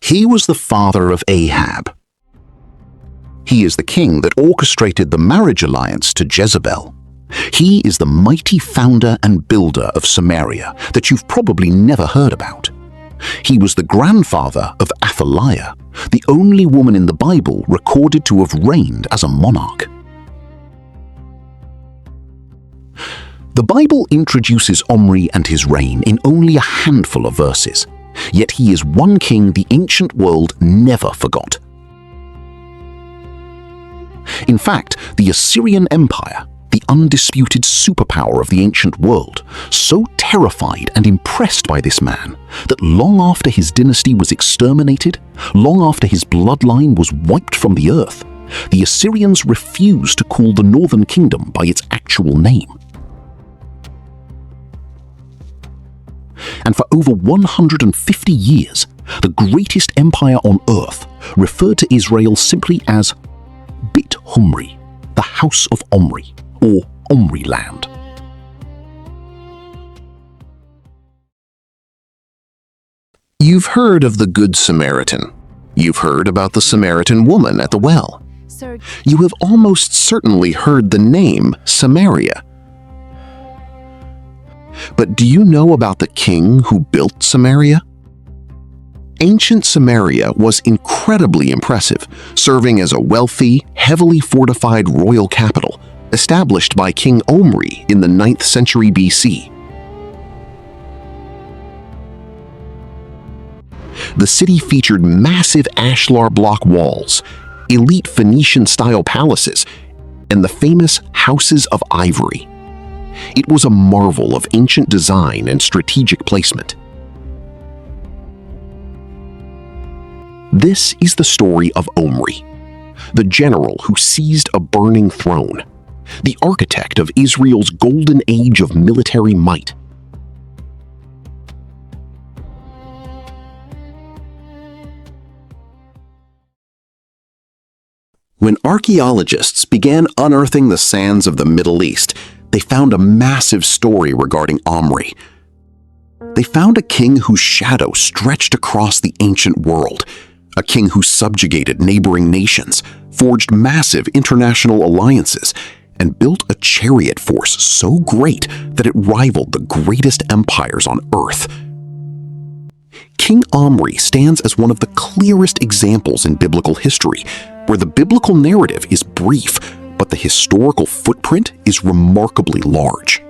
He was the father of Ahab. He is the king that orchestrated the marriage alliance to Jezebel. He is the mighty founder and builder of Samaria that you've probably never heard about. He was the grandfather of Athaliah, the only woman in the Bible recorded to have reigned as a monarch. The Bible introduces Omri and his reign in only a handful of verses, yet he is one king the ancient world never forgot. In fact, the Assyrian Empire, the undisputed superpower of the ancient world, so terrified and impressed by this man that long after his dynasty was exterminated, long after his bloodline was wiped from the earth, the Assyrians refused to call the northern kingdom by its actual name. And for over 150 years, the greatest empire on earth referred to Israel simply as Bit-Humri, the House of Omri, or OMRI-LAND. You've heard of the Good Samaritan. You've heard about the Samaritan woman at the well. Sir, You have almost certainly heard the name Samaria. But do you know about the king who built Samaria? Ancient Samaria was incredibly impressive, serving as a wealthy, heavily fortified royal capital established by King Omri in the 9th century BC. The city featured massive ashlar block walls, elite Phoenician-style palaces, and the famous Houses of Ivory. It was a marvel of ancient design and strategic placement. This is the story of Omri, the general who seized a burning throne, the architect of Israel's golden age of military might. When archaeologists began unearthing the sands of the Middle East, they found a massive story regarding Omri. They found a king whose shadow stretched across the ancient world, a king who subjugated neighboring nations, forged massive international alliances, and built a chariot force so great that it rivaled the greatest empires on earth. King Omri stands as one of the clearest examples in biblical history, where the biblical narrative is brief, but the historical footprint is remarkably large.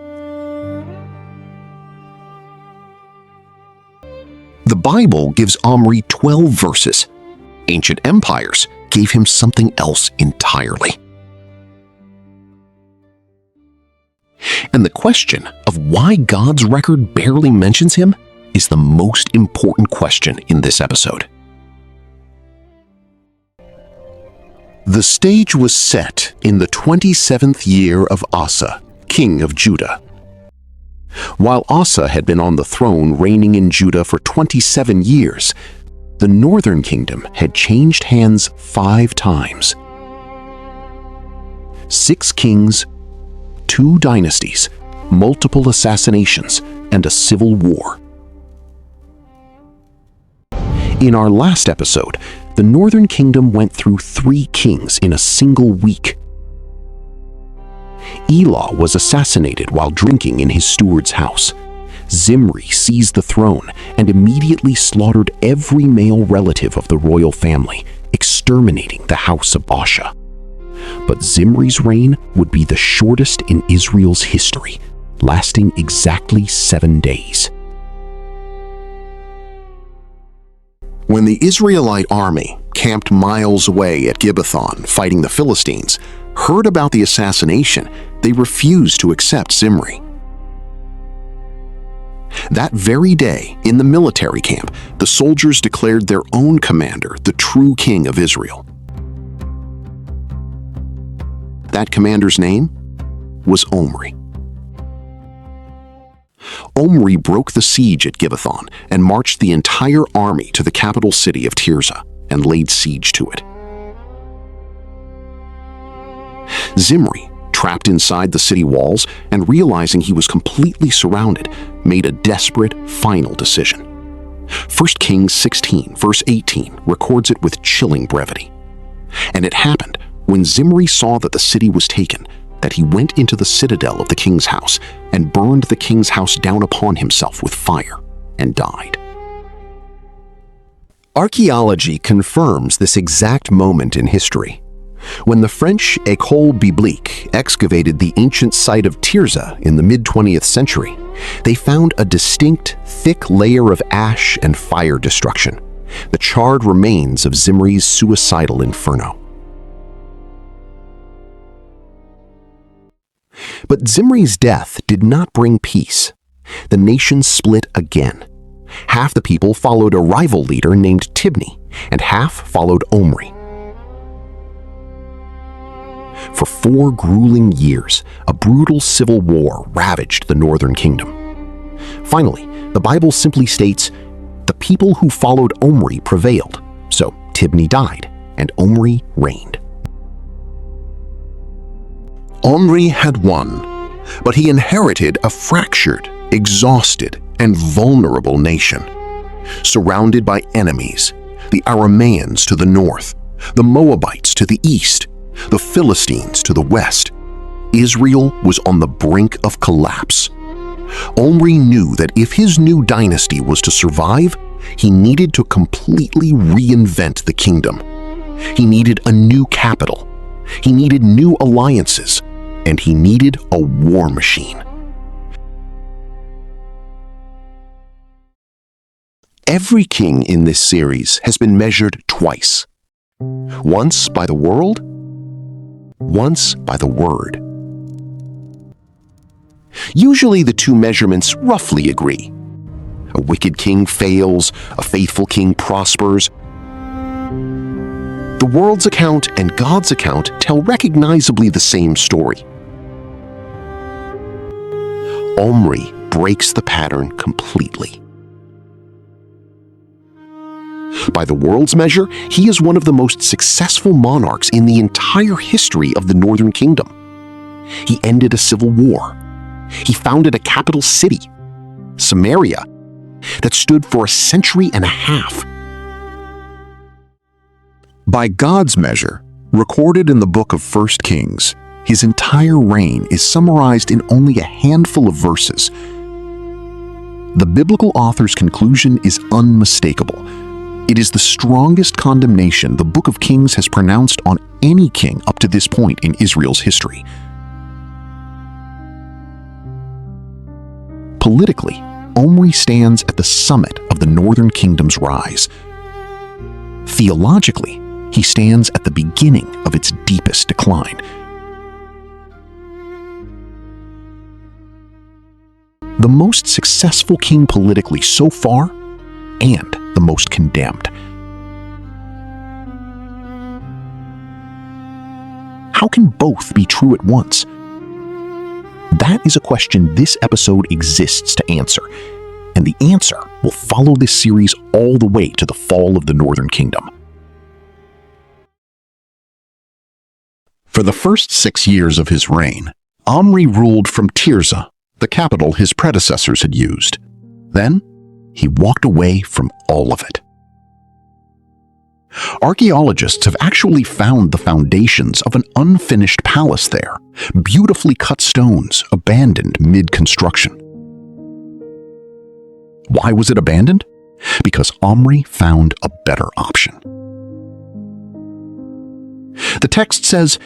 The Bible gives Omri 12 verses. Ancient empires gave him something else entirely. And the question of why God's record barely mentions him is the most important question in this episode. The stage was set in the 27th year of Asa, king of Judah. While Asa had been on the throne reigning in Judah for 27 years, the northern kingdom had changed hands 5 times. 6 kings, 2 dynasties, multiple assassinations, and a civil war. In our last episode, the northern kingdom went through 3 kings in a single week. Elah was assassinated while drinking in his steward's house. Zimri seized the throne and immediately slaughtered every male relative of the royal family, exterminating the house of Baasha. But Zimri's reign would be the shortest in Israel's history, lasting exactly 7 days. When the Israelite army, camped miles away at Gibbethon fighting the Philistines, heard about the assassination, they refused to accept Zimri. That very day, in the military camp, the soldiers declared their own commander the true king of Israel. That commander's name was Omri. Omri broke the siege at Gibbethon and marched the entire army to the capital city of Tirzah and laid siege to it. Zimri, trapped inside the city walls and realizing he was completely surrounded, made a desperate, final decision. 1 Kings 16, verse 18, records it with chilling brevity. And it happened, when Zimri saw that the city was taken, that he went into the citadel of the king's house and burned the king's house down upon himself with fire, and died. Archaeology confirms this exact moment in history. When the French École Biblique excavated the ancient site of Tirzah in the mid-20th century, they found a distinct, thick layer of ash and fire destruction, the charred remains of Zimri's suicidal inferno. But Zimri's death did not bring peace. The nation split again. Half the people followed a rival leader named Tibni, and half followed Omri. For 4 grueling years, a brutal civil war ravaged the northern kingdom. Finally, the Bible simply states, "The people who followed Omri prevailed, so Tibni died, and Omri reigned." Omri had won, but he inherited a fractured, exhausted, and vulnerable nation. Surrounded by enemies, the Arameans to the north, the Moabites to the east, the Philistines to the west, Israel was on the brink of collapse. Omri knew that if his new dynasty was to survive, he needed to completely reinvent the kingdom. He needed a new capital, he needed new alliances, and he needed a war machine. Every king in this series has been measured twice. Once by the world, once by the word. Usually the two measurements roughly agree. A wicked king fails, a faithful king prospers. The world's account and God's account tell recognizably the same story. Omri breaks the pattern completely. By the world's measure, he is one of the most successful monarchs in the entire history of the northern kingdom. He ended a civil war. He founded a capital city, Samaria, that stood for a century and a half. By God's measure, recorded in the book of 1 Kings, his entire reign is summarized in only a handful of verses. The biblical author's conclusion is unmistakable. It is the strongest condemnation the Book of Kings has pronounced on any king up to this point in Israel's history. Politically, Omri stands at the summit of the northern kingdom's rise. Theologically, he stands at the beginning of its deepest decline. The most successful king politically so far, and the most condemned. How can both be true at once? That is a question this episode exists to answer, and the answer will follow this series all the way to the fall of the Northern Kingdom. For the first 6 years of his reign, Omri ruled from Tirzah, the capital his predecessors had used. Then, he walked away from all of it. Archaeologists have actually found the foundations of an unfinished palace there, beautifully cut stones abandoned mid-construction. Why was it abandoned? Because Omri found a better option. The text says,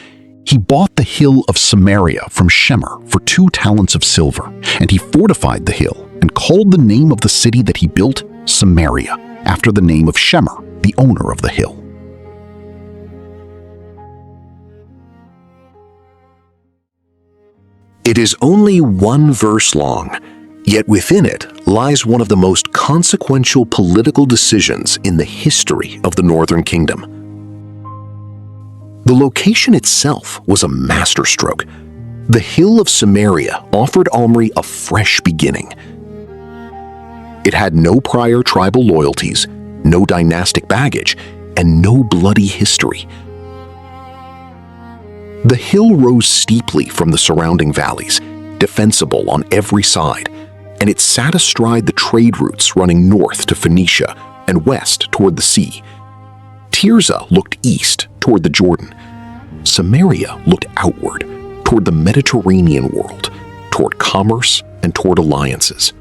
"He bought the hill of Samaria from Shemer for 2 talents of silver, and he fortified the hill and called the name of the city that he built Samaria, after the name of Shemer, the owner of the hill." It is only 1 verse long, yet within it lies one of the most consequential political decisions in the history of the Northern Kingdom. The location itself was a masterstroke. The hill of Samaria offered Omri a fresh beginning. It had no prior tribal loyalties, no dynastic baggage, and no bloody history. The hill rose steeply from the surrounding valleys, defensible on every side, and it sat astride the trade routes running north to Phoenicia and west toward the sea. Tirzah looked east toward the Jordan. Samaria looked outward toward the Mediterranean world, toward commerce and toward alliances.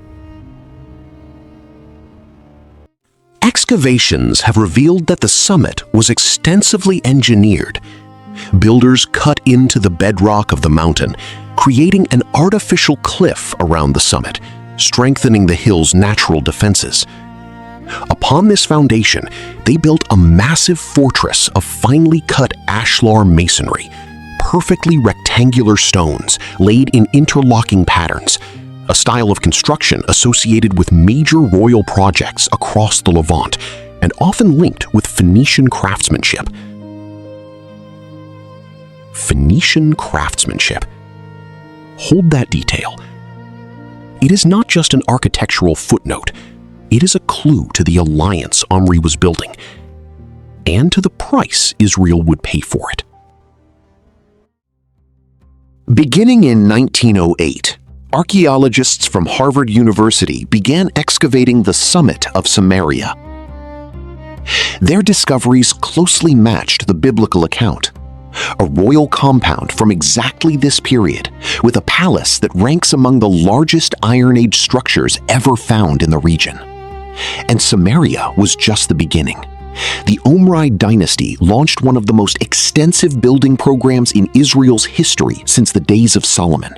Excavations have revealed that the summit was extensively engineered. Builders cut into the bedrock of the mountain, creating an artificial cliff around the summit, strengthening the hill's natural defenses. Upon this foundation, they built a massive fortress of finely cut ashlar masonry, perfectly rectangular stones laid in interlocking patterns, a style of construction associated with major royal projects across the Levant and often linked with Phoenician craftsmanship. Phoenician craftsmanship. Hold that detail. It is not just an architectural footnote. It is a clue to the alliance Omri was building, and to the price Israel would pay for it. Beginning in 1908, archaeologists from Harvard University began excavating the summit of Samaria. Their discoveries closely matched the biblical account, a royal compound from exactly this period, with a palace that ranks among the largest Iron Age structures ever found in the region. And Samaria was just the beginning. The Omride Dynasty launched one of the most extensive building programs in Israel's history since the days of Solomon.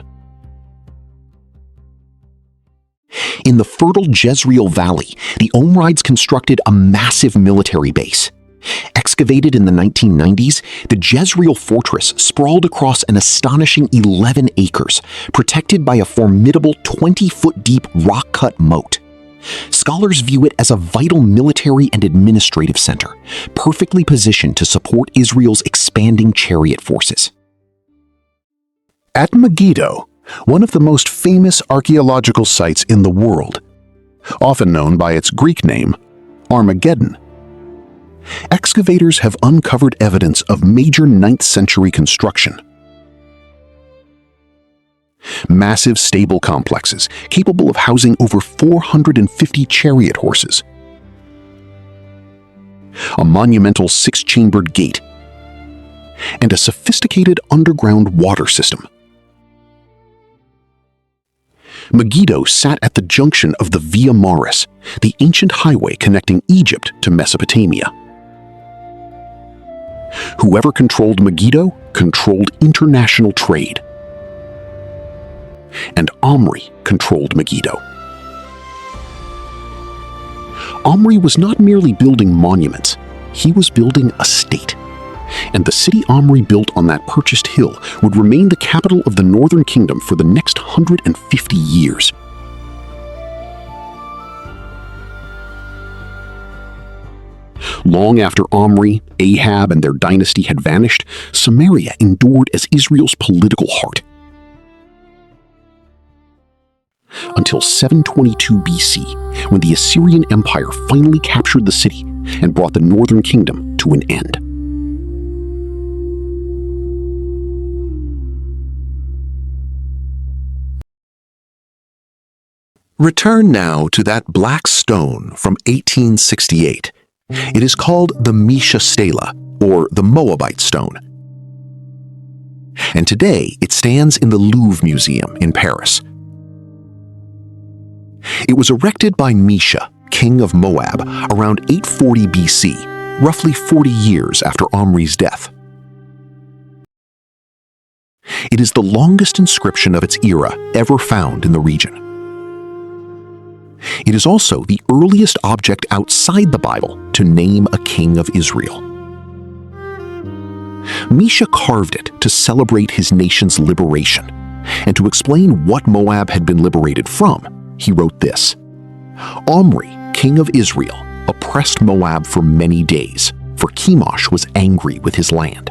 In the fertile Jezreel Valley, the Omrides constructed a massive military base. Excavated in the 1990s, the Jezreel fortress sprawled across an astonishing 11 acres, protected by a formidable 20-foot-deep rock-cut moat. Scholars view it as a vital military and administrative center, perfectly positioned to support Israel's expanding chariot forces. At Megiddo, one of the most famous archaeological sites in the world, often known by its Greek name, Armageddon, excavators have uncovered evidence of major 9th century construction. Massive stable complexes capable of housing over 450 chariot horses, a monumental 6-chambered gate, and a sophisticated underground water system. Megiddo sat at the junction of the Via Maris, the ancient highway connecting Egypt to Mesopotamia. Whoever controlled Megiddo controlled international trade. And Omri controlled Megiddo. Omri was not merely building monuments, he was building a state. And the city Omri built on that purchased hill would remain the capital of the northern kingdom for the next 150 years. Long after Omri, Ahab, and their dynasty had vanished, Samaria endured as Israel's political heart. Until 722 BC, when the Assyrian Empire finally captured the city and brought the northern kingdom to an end. Return now to that black stone from 1868. It is called the Mesha Stele, or the Moabite stone. And today it stands in the Louvre Museum in Paris. It was erected by Mesha, king of Moab, around 840 BC, roughly 40 years after Omri's death. It is the longest inscription of its era ever found in the region. It is also the earliest object outside the Bible to name a king of Israel. Mesha carved it to celebrate his nation's liberation, and to explain what Moab had been liberated from, he wrote this: Omri, king of Israel, oppressed Moab for many days, for Chemosh was angry with his land.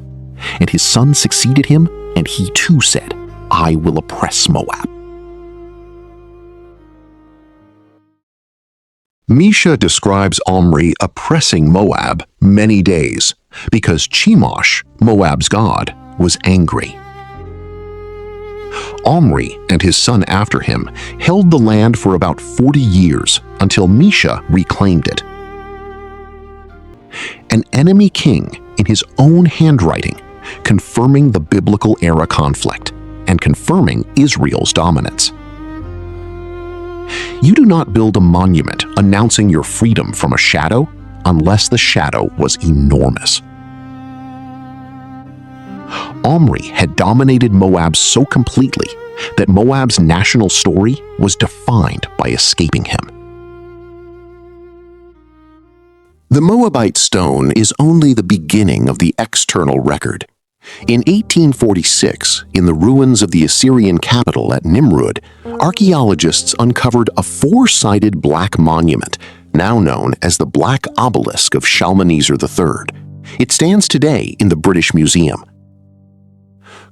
And his son succeeded him, and he too said, I will oppress Moab. Mesha describes Omri oppressing Moab many days because Chemosh, Moab's god, was angry. Omri and his son after him held the land for about 40 years until Mesha reclaimed it. An enemy king in his own handwriting, confirming the biblical era conflict and confirming Israel's dominance. You do not build a monument announcing your freedom from a shadow unless the shadow was enormous. Omri had dominated Moab so completely that Moab's national story was defined by escaping him. The Moabite stone is only the beginning of the external record. In 1846, in the ruins of the Assyrian capital at Nimrud, archaeologists uncovered a four-sided black monument, now known as the Black Obelisk of Shalmaneser III. It stands today in the British Museum.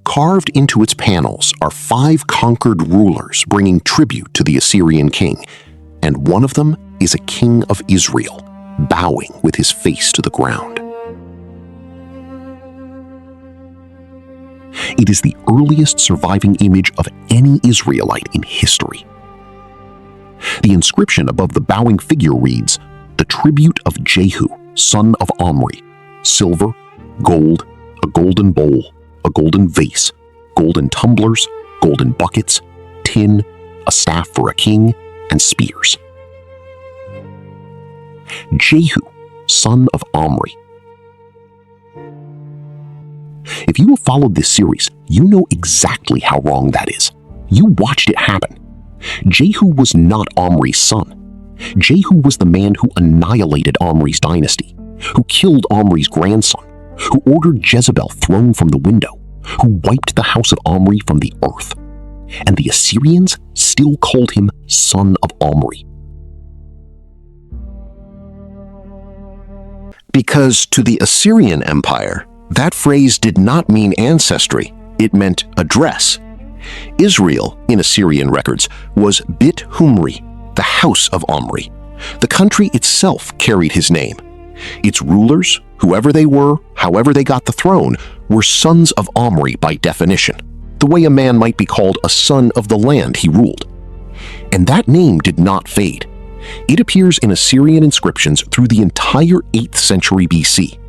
Carved into its panels are 5 conquered rulers bringing tribute to the Assyrian king, and one of them is a king of Israel, bowing with his face to the ground. It is the earliest surviving image of any Israelite in history. The inscription above the bowing figure reads, "The tribute of Jehu, son of Omri, silver, gold, a golden bowl, a golden vase, golden tumblers, golden buckets, tin, a staff for a king, and spears." Jehu, son of Omri. If you have followed this series, you know exactly how wrong that is. You watched it happen. Jehu was not Omri's son. Jehu was the man who annihilated Omri's dynasty, who killed Omri's grandson, who ordered Jezebel thrown from the window, who wiped the house of Omri from the earth. And the Assyrians still called him son of Omri. Because to the Assyrian Empire, that phrase did not mean ancestry, it meant address. Israel, in Assyrian records, was Bit-Humri, the house of Omri. The country itself carried his name. Its rulers, whoever they were, however they got the throne, were sons of Omri by definition, the way a man might be called a son of the land he ruled. And that name did not fade. It appears in Assyrian inscriptions through the entire 8th century BC.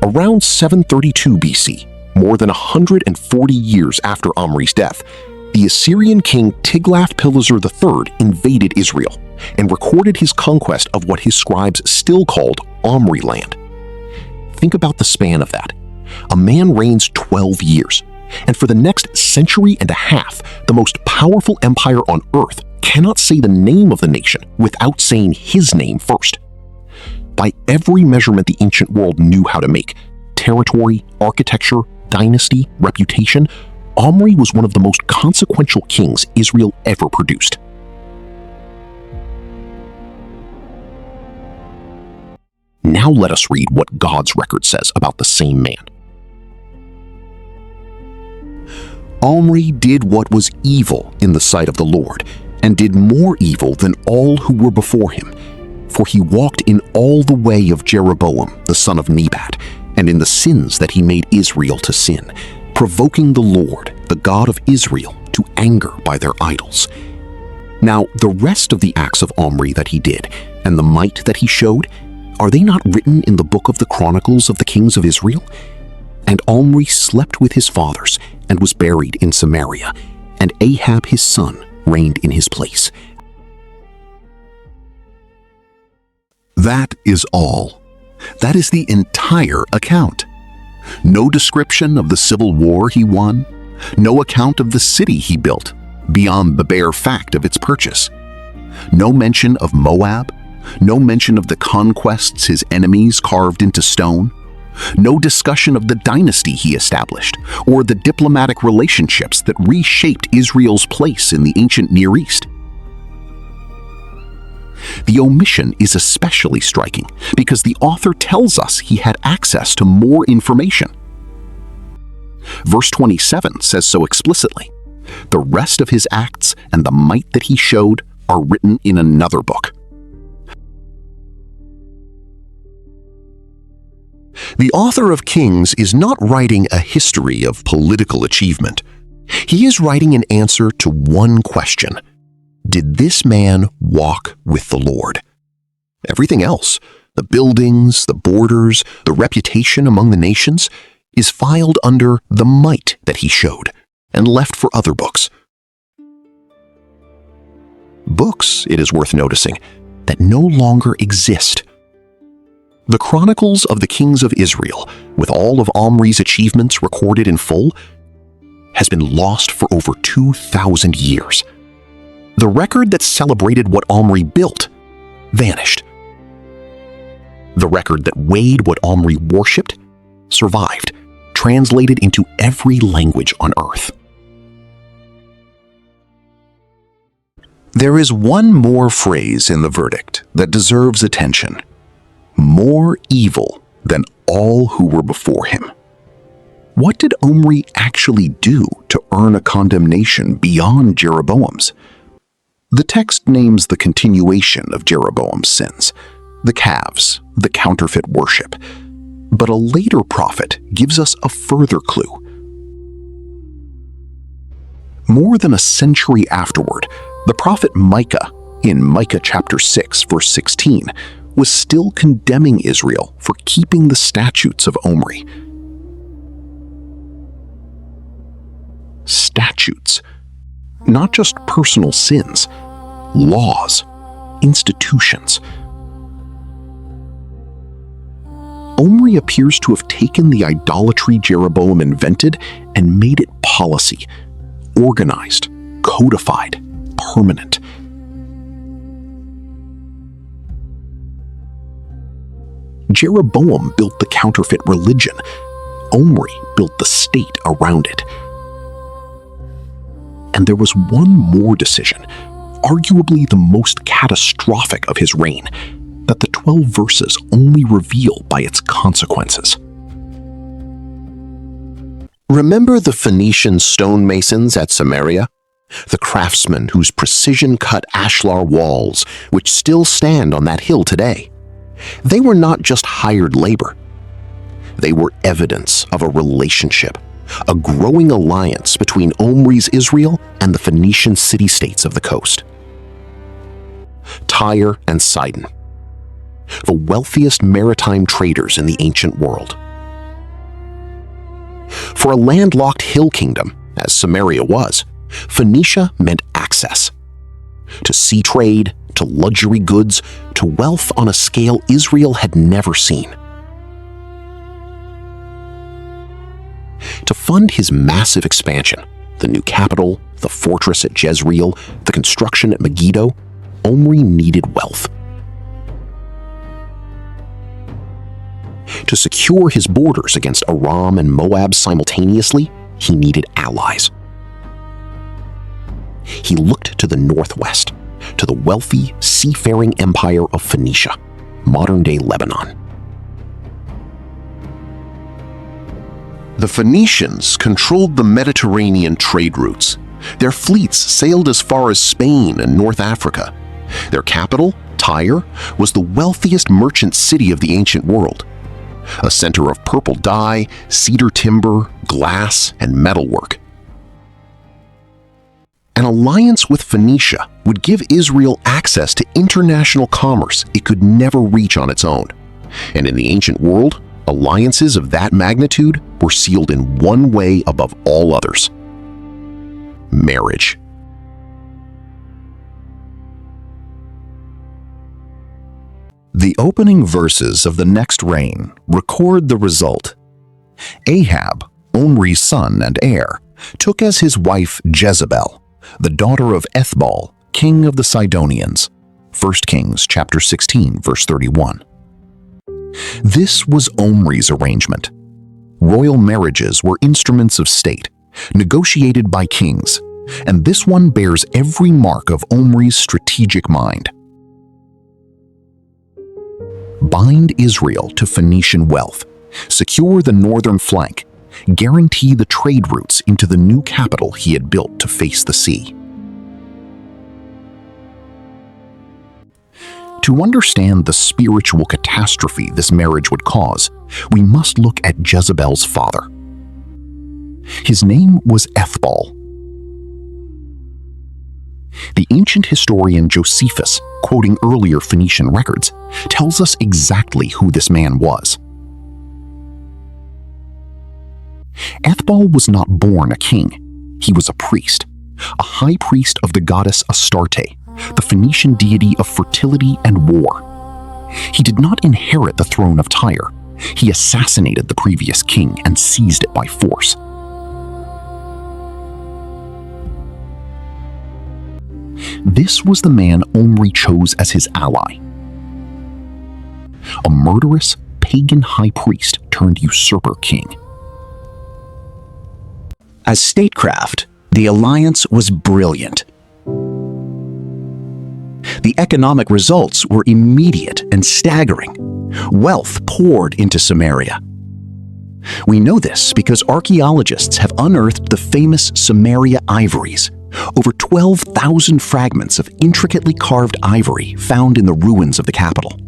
Around 732 BC, more than 140 years after Omri's death, the Assyrian king Tiglath-Pileser III invaded Israel and recorded his conquest of what his scribes still called OMRI-LAND. Think about the span of that. A man reigns 12 years, and for the next century and a half, the most powerful empire on earth cannot say the name of the nation without saying his name first. By every measurement the ancient world knew how to make, territory, architecture, dynasty, reputation, Omri was one of the most consequential kings Israel ever produced. Now let us read what God's record says about the same man. Omri did what was evil in the sight of the Lord, and did more evil than all who were before him. For he walked in all the way of Jeroboam, the son of Nebat, and in the sins that he made Israel to sin, provoking the Lord, the God of Israel, to anger by their idols. Now, the rest of the acts of Omri that he did, and the might that he showed, are they not written in the book of the Chronicles of the kings of Israel? And Omri slept with his fathers, and was buried in Samaria, and Ahab his son reigned in his place. That is all. That is the entire account. No description of the civil war he won, no account of the city he built, beyond the bare fact of its purchase. No mention of Moab, no mention of the conquests his enemies carved into stone, no discussion of the dynasty he established, or the diplomatic relationships that reshaped Israel's place in the ancient Near East. The omission is especially striking because the author tells us he had access to more information. Verse 27 says so explicitly. The rest of his acts and the might that he showed are written in another book. The author of Kings is not writing a history of political achievement. He is writing an answer to one question: did this man walk with the Lord? Everything else, the buildings, the borders, the reputation among the nations, is filed under the might that he showed and left for other books. Books, it is worth noticing, that no longer exist. The Chronicles of the Kings of Israel, with all of Omri's achievements recorded in full, has been lost for over 2,000 years. The record that celebrated what Omri built vanished. The record that weighed what Omri worshipped survived, translated into every language on earth. There is one more phrase in the verdict that deserves attention: more evil than all who were before him. What did Omri actually do to earn a condemnation beyond Jeroboam's? The text names the continuation of Jeroboam's sins, the calves, the counterfeit worship, but a later prophet gives us a further clue. More than a century afterward, the prophet Micah, in Micah chapter 6, verse 16, was still condemning Israel for keeping the statutes of Omri. Statutes, not just personal sins, laws, institutions. Omri appears to have taken the idolatry Jeroboam invented and made it policy, organized, codified, permanent. Jeroboam built the counterfeit religion. Omri built the state around it. And there was one more decision, arguably the most catastrophic of his reign, that the 12 verses only reveal by its consequences. Remember the Phoenician stonemasons at Samaria? The craftsmen whose precision-cut ashlar walls, which still stand on that hill today. They were not just hired labor. They were evidence of a relationship, a growing alliance between Omri's Israel and the Phoenician city-states of the coast. Tyre and Sidon, the wealthiest maritime traders in the ancient world. For a landlocked hill kingdom, as Samaria was, Phoenicia meant access to sea trade, to luxury goods, to wealth on a scale Israel had never seen. To fund his massive expansion, the new capital, the fortress at Jezreel, the construction at Megiddo, Omri needed wealth. To secure his borders against Aram and Moab simultaneously, he needed allies. He looked to the northwest, to the wealthy, seafaring empire of Phoenicia, modern-day Lebanon. The Phoenicians controlled the Mediterranean trade routes. Their fleets sailed as far as Spain and North Africa. Their capital, Tyre, was the wealthiest merchant city of the ancient world, a center of purple dye, cedar timber, glass, and metalwork. An alliance with Phoenicia would give Israel access to international commerce it could never reach on its own. And in the ancient world, alliances of that magnitude were sealed in one way above all others: marriage. The opening verses of the next reign record the result. Ahab, Omri's son and heir, took as his wife Jezebel, the daughter of Ethbaal, king of the Sidonians. 1 Kings chapter 16, verse 31. This was Omri's arrangement. Royal marriages were instruments of state, negotiated by kings, and this one bears every mark of Omri's strategic mind. Bind Israel to Phoenician wealth, secure the northern flank, guarantee the trade routes into the new capital he had built to face the sea. To understand the spiritual catastrophe this marriage would cause, we must look at Jezebel's father. His name was Ethbaal, The ancient historian Josephus, quoting earlier Phoenician records, tells us exactly who this man was. Ethbaal was not born a king. He was a priest, a high priest of the goddess Astarte, the Phoenician deity of fertility and war. He did not inherit the throne of Tyre. He assassinated the previous king and seized it by force. This was the man Omri chose as his ally. A murderous, pagan high priest turned usurper king. As statecraft, the alliance was brilliant. The economic results were immediate and staggering. Wealth poured into Samaria. We know this because archaeologists have unearthed the famous Samaria ivories, over 12,000 fragments of intricately carved ivory found in the ruins of the capital.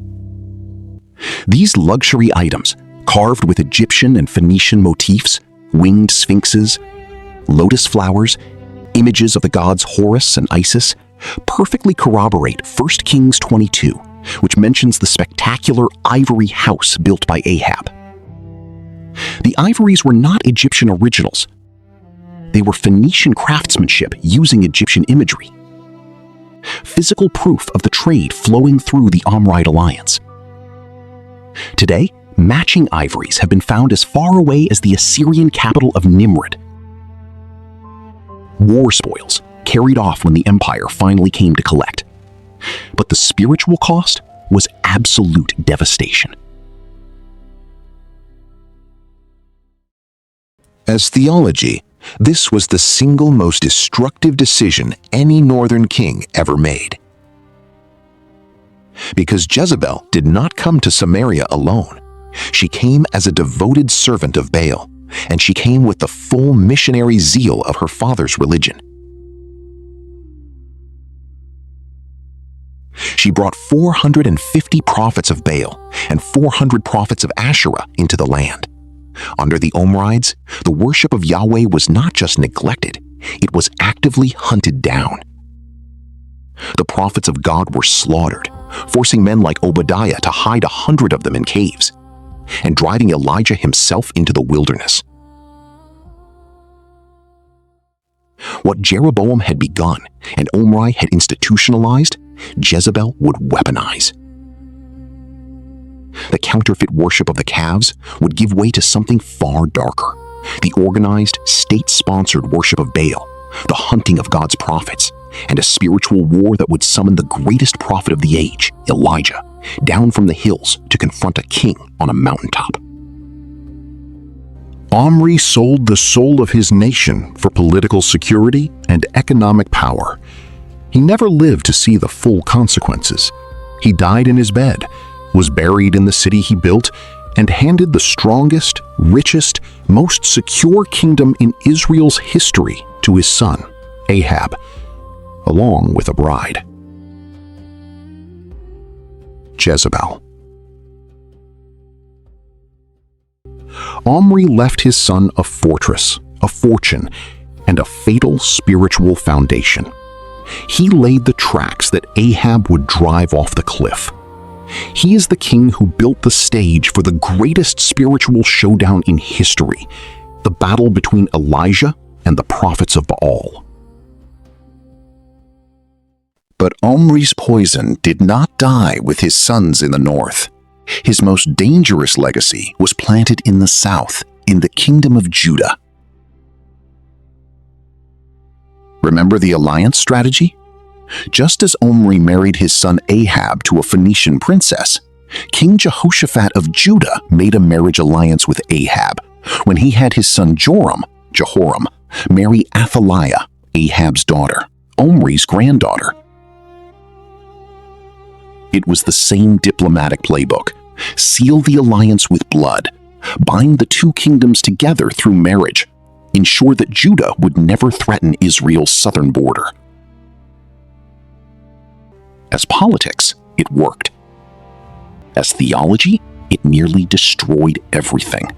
These luxury items, carved with Egyptian and Phoenician motifs, winged sphinxes, lotus flowers, images of the gods Horus and Isis, perfectly corroborate 1 Kings 22, which mentions the spectacular ivory house built by Ahab. The ivories were not Egyptian originals. They were Phoenician craftsmanship using Egyptian imagery. Physical proof of the trade flowing through the Omride alliance. Today, matching ivories have been found as far away as the Assyrian capital of Nimrud. War spoils, carried off when the empire finally came to collect. But the spiritual cost was absolute devastation. As theology, this was the single most destructive decision any northern king ever made. Because Jezebel did not come to Samaria alone. She came as a devoted servant of Baal, and she came with the full missionary zeal of her father's religion. She brought 450 prophets of Baal and 400 prophets of Asherah into the land. Under the Omrides, the worship of Yahweh was not just neglected, it was actively hunted down. The prophets of God were slaughtered, forcing men like Obadiah to hide 100 of them in caves, and driving Elijah himself into the wilderness. What Jeroboam had begun and Omri had institutionalized, Jezebel would weaponize. The counterfeit worship of the calves would give way to something far darker, the organized, state-sponsored worship of Baal, the hunting of God's prophets, and a spiritual war that would summon the greatest prophet of the age, Elijah, down from the hills to confront a king on a mountaintop. Omri sold the soul of his nation for political security and economic power. He never lived to see the full consequences. He died in his bed, was buried in the city he built, and handed the strongest, richest, most secure kingdom in Israel's history to his son, Ahab, along with a bride, Jezebel. Omri left his son a fortress, a fortune, and a fatal spiritual foundation. He laid the tracks that Ahab would drive off the cliff. He is the king who built the stage for the greatest spiritual showdown in history, the battle between Elijah and the prophets of Baal. But Omri's poison did not die with his sons in the north. His most dangerous legacy was planted in the south, in the kingdom of Judah. Remember the alliance strategy? Just as Omri married his son Ahab to a Phoenician princess, King Jehoshaphat of Judah made a marriage alliance with Ahab when he had his son Jehoram, marry Athaliah, Ahab's daughter, Omri's granddaughter. It was the same diplomatic playbook. Seal the alliance with blood, bind the two kingdoms together through marriage, ensure that Judah would never threaten Israel's southern border. As politics, it worked. As theology, it nearly destroyed everything.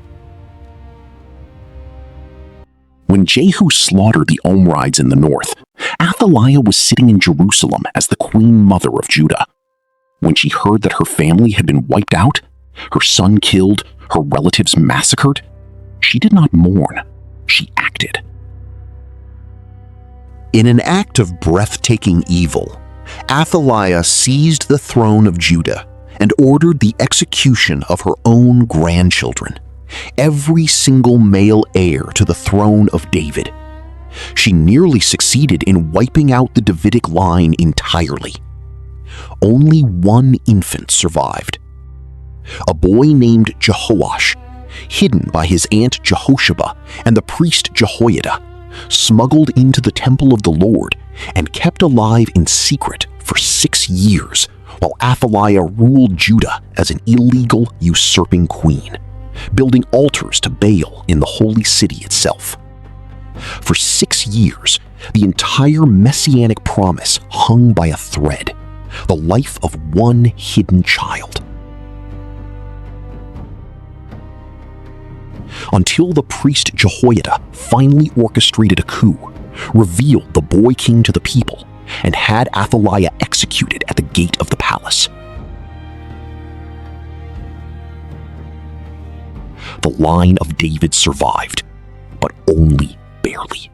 When Jehu slaughtered the Omrides in the north, Athaliah was sitting in Jerusalem as the queen mother of Judah. When she heard that her family had been wiped out, her son killed, her relatives massacred, she did not mourn, she acted. In an act of breathtaking evil, Athaliah seized the throne of Judah and ordered the execution of her own grandchildren, every single male heir to the throne of David. She nearly succeeded in wiping out the Davidic line entirely. Only one infant survived. A boy named Jehoash, hidden by his aunt Jehosheba and the priest Jehoiada, smuggled into the temple of the Lord and kept alive in secret for 6 years while Athaliah ruled Judah as an illegal, usurping queen, building altars to Baal in the holy city itself. For 6 years, the entire messianic promise hung by a thread, the life of one hidden child. Until the priest Jehoiada finally orchestrated a coup, revealed the boy king to the people, and had Athaliah executed at the gate of the palace. The line of David survived, but only barely.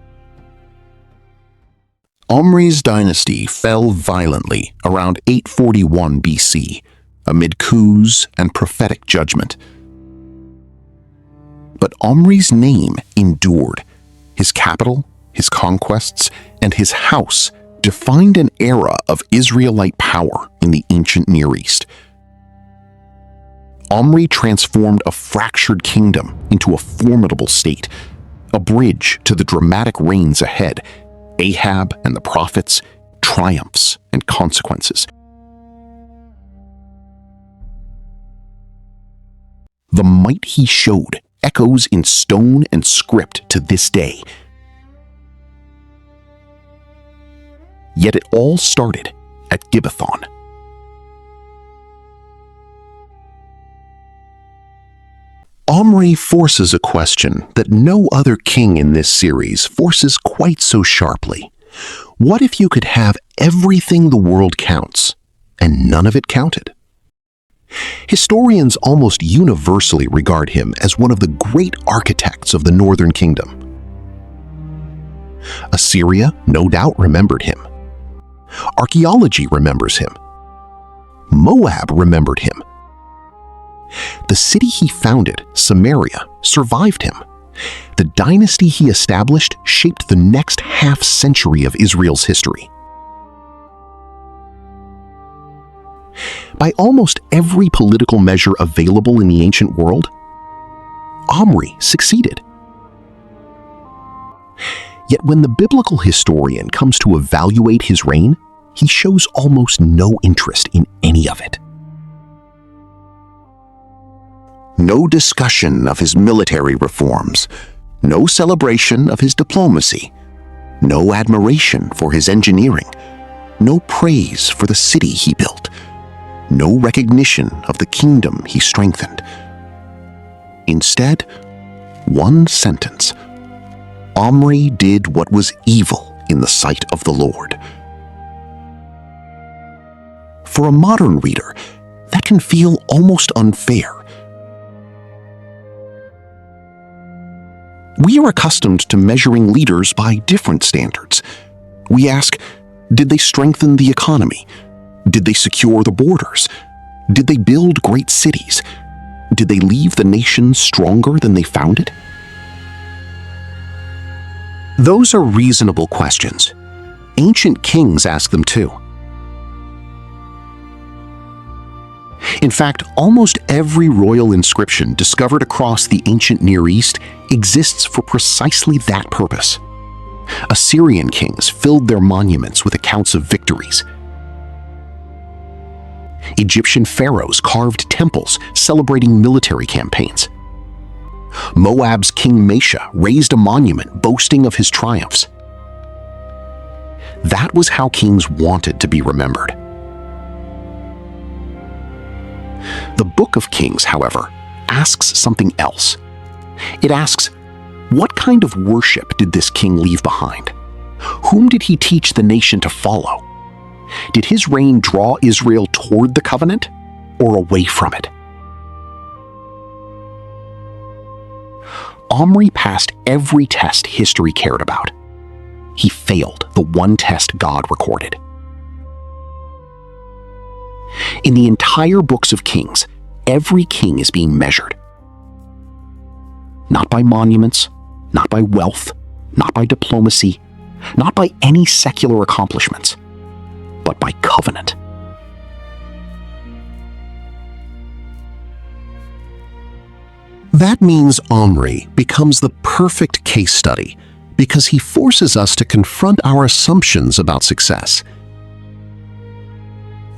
Omri's dynasty fell violently around 841 BC, amid coups and prophetic judgment. But Omri's name endured. His capital, his conquests, and his house defined an era of Israelite power in the ancient Near East. Omri transformed a fractured kingdom into a formidable state, a bridge to the dramatic reigns ahead, Ahab and the prophets, triumphs and consequences. The might he showed echoes in stone and script to this day. Yet it all started at Gibbethon. Omri forces a question that no other king in this series forces quite so sharply. What if you could have everything the world counts, and none of it counted? Historians almost universally regard him as one of the great architects of the Northern Kingdom. Assyria no doubt remembered him. Archaeology remembers him. Moab remembered him. The city he founded, Samaria, survived him. The dynasty he established shaped the next half-century of Israel's history. By almost every political measure available in the ancient world, Omri succeeded. Yet when the biblical historian comes to evaluate his reign, he shows almost no interest in any of it. No discussion of his military reforms, no celebration of his diplomacy, no admiration for his engineering, no praise for the city he built, no recognition of the kingdom he strengthened. Instead, one sentence: Omri did what was evil in the sight of the Lord. For a modern reader, that can feel almost unfair. We are accustomed to measuring leaders by different standards. We ask, did they strengthen the economy? Did they secure the borders? Did they build great cities? Did they leave the nation stronger than they found it? Those are reasonable questions. Ancient kings ask them too. In fact, almost every royal inscription discovered across the ancient Near East exists for precisely that purpose. Assyrian kings filled their monuments with accounts of victories. Egyptian pharaohs carved temples celebrating military campaigns. Moab's King Mesha raised a monument boasting of his triumphs. That was how kings wanted to be remembered. The Book of Kings, however, asks something else. It asks, What kind of worship did this king leave behind? Whom did he teach the nation to follow? Did his reign draw Israel toward the covenant or away from it? Omri passed every test history cared about. He failed the one test God recorded. In the entire books of Kings, every king is being measured. Not by monuments, not by wealth, not by diplomacy, not by any secular accomplishments, but by covenant. That means Omri becomes the perfect case study because he forces us to confront our assumptions about success.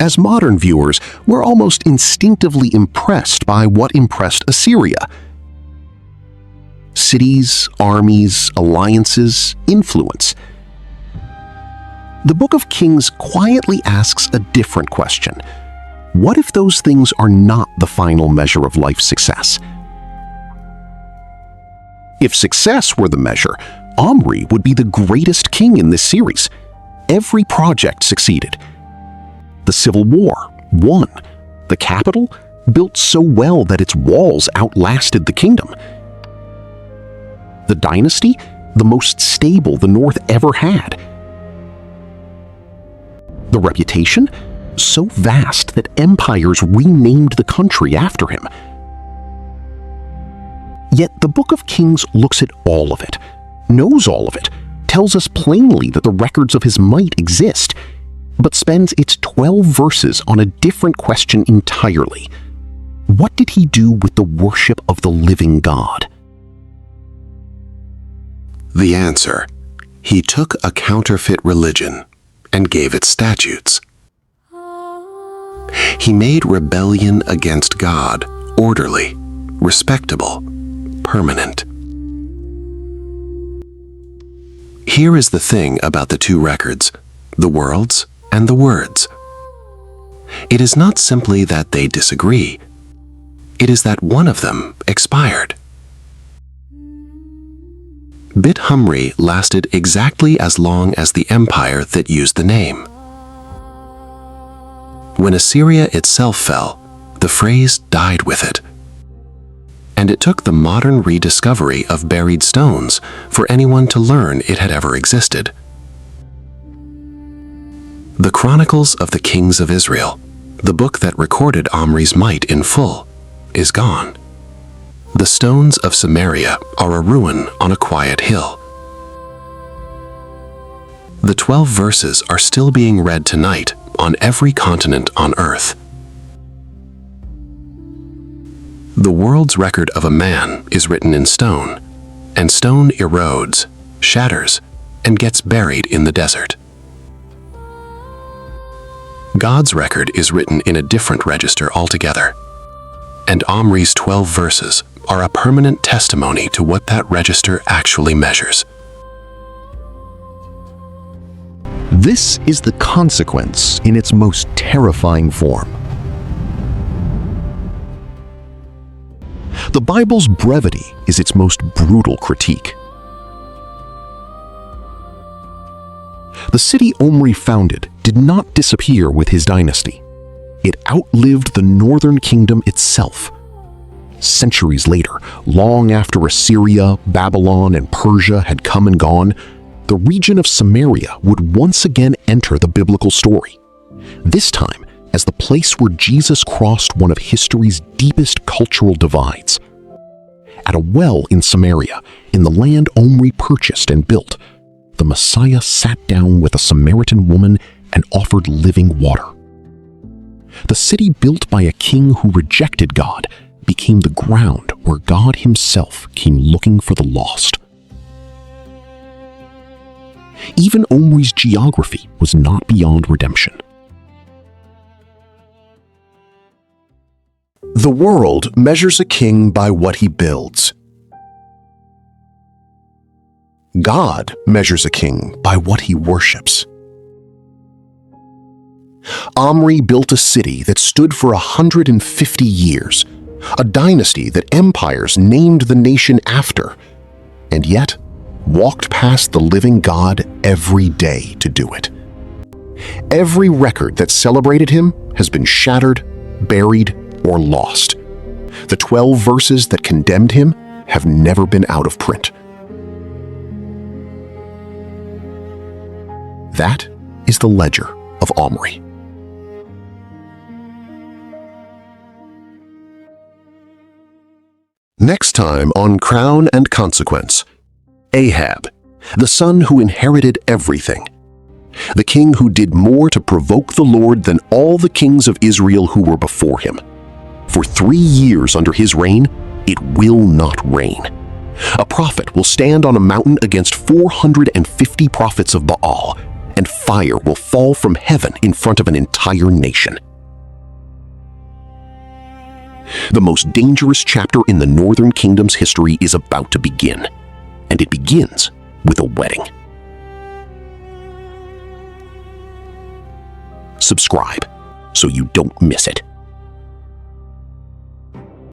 As modern viewers, we're almost instinctively impressed by what impressed Assyria. Cities, armies, alliances, influence. The Book of Kings quietly asks a different question. What if those things are not the final measure of life's success? If success were the measure, Omri would be the greatest king in this series. Every project succeeded. The Civil War won. The capital built so well that its walls outlasted the kingdom. The dynasty, the most stable the North ever had. The reputation, so vast that empires renamed the country after him. Yet the Book of Kings looks at all of it, knows all of it, tells us plainly that the records of his might exist, but spends its 12 verses on a different question entirely. What did he do with the worship of the living God? The answer: he took a counterfeit religion and gave it statutes. He made rebellion against God orderly, respectable, permanent. Here is the thing about the two records, the worlds and the words. It is not simply that they disagree. It is that one of them expired. Bit-Humri lasted exactly as long as the empire that used the name. When Assyria itself fell, the phrase died with it. And it took the modern rediscovery of buried stones for anyone to learn it had ever existed. The Chronicles of the Kings of Israel, the book that recorded Omri's might in full, is gone. The stones of Samaria are a ruin on a quiet hill. The 12 verses are still being read tonight on every continent on earth. The world's record of a man is written in stone, and stone erodes, shatters, and gets buried in the desert. God's record is written in a different register altogether, and Omri's 12 verses are a permanent testimony to what that register actually measures. This is the consequence in its most terrifying form. The Bible's brevity is its most brutal critique. The city Omri founded did not disappear with his dynasty. It outlived the northern kingdom itself. Centuries later, long after Assyria, Babylon, and Persia had come and gone, the region of Samaria would once again enter the biblical story, this time as the place where Jesus crossed one of history's deepest cultural divides. At a well in Samaria, in the land Omri purchased and built, the Messiah sat down with a Samaritan woman and offered living water. The city built by a king who rejected God became the ground where God himself came looking for the lost. Even Omri's geography was not beyond redemption. The world measures a king by what he builds. God measures a king by what he worships. Omri built a city that stood for 150 years, a dynasty that empires named the nation after, and yet walked past the living God every day to do it. Every record that celebrated him has been shattered, buried, or lost. The 12 verses that condemned him have never been out of print. That is the ledger of Omri. Next time on Crown and Consequence, Ahab, the son who inherited everything. The king who did more to provoke the Lord than all the kings of Israel who were before him. For 3 years under his reign, it will not rain. A prophet will stand on a mountain against 450 prophets of Baal, and fire will fall from heaven in front of an entire nation. The most dangerous chapter in the Northern Kingdom's history is about to begin, and it begins with a wedding. Subscribe so you don't miss it.